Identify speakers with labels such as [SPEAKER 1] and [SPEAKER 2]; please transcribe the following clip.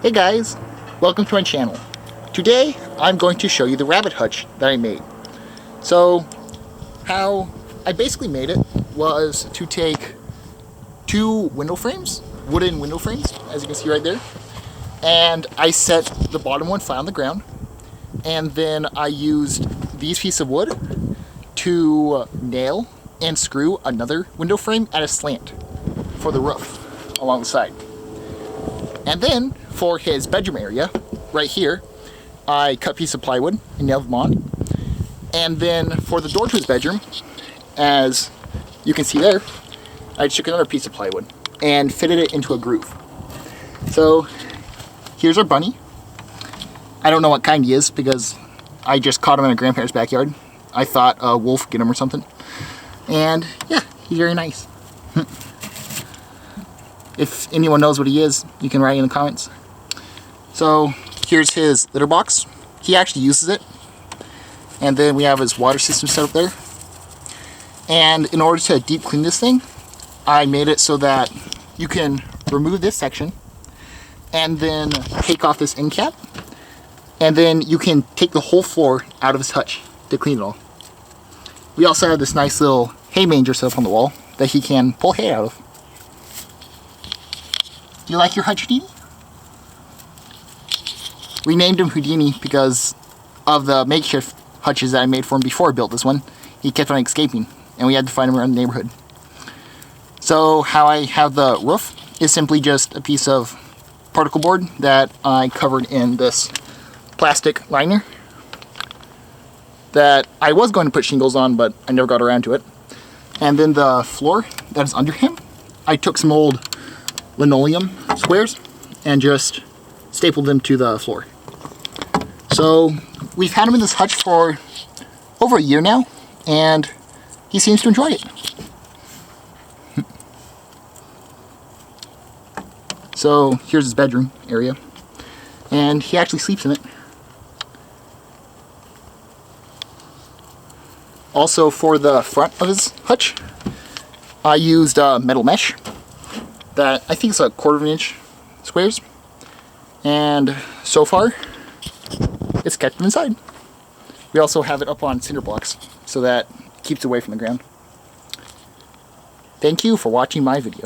[SPEAKER 1] Hey guys, welcome to my channel. Today I'm going to show you the rabbit hutch that I made. So how I basically made it was to take two window frames, wooden window frames, as you can see right there, and I set the bottom one flat on the ground, and then I used these pieces of wood to nail and screw another window frame at a slant for the roof along the side. And then for his bedroom area, right here, I cut a piece of plywood and nailed them on. And then for the door to his bedroom, as you can see there, I took another piece of plywood and fitted it into a groove. So here's our bunny. I don't know what kind he is because I just caught him in a grandparent's backyard. I thought a wolf get him or something. And yeah, he's very nice. If anyone knows what he is, you can write in the comments. So here's his litter box. He actually uses it. And then we have his water system set up there. And in order to deep clean this thing, I made it so that you can remove this section and then take off this end cap. And then you can take the whole floor out of his hutch to clean it all. We also have this nice little hay manger set up on the wall that he can pull hay out of. Do you like your hutch, Houdini? We named him Houdini because of the makeshift hutches that I made for him before I built this one. He kept on escaping, and we had to find him around the neighborhood. So how I have the roof is simply just a piece of particle board that I covered in this plastic liner that I was going to put shingles on, but I never got around to it. And then the floor that is under him, I took some old linoleum squares and just stapled them to the floor. So we've had him in this hutch for over a year now, and he seems to enjoy it. So here's his bedroom area, and he actually sleeps in it. Also for the front of his hutch, I used metal mesh that I think is a 1/4 inch squares, and so far it's kept him inside. We also have it up on cinder blocks so that it keeps away from the ground. Thank you for watching my video.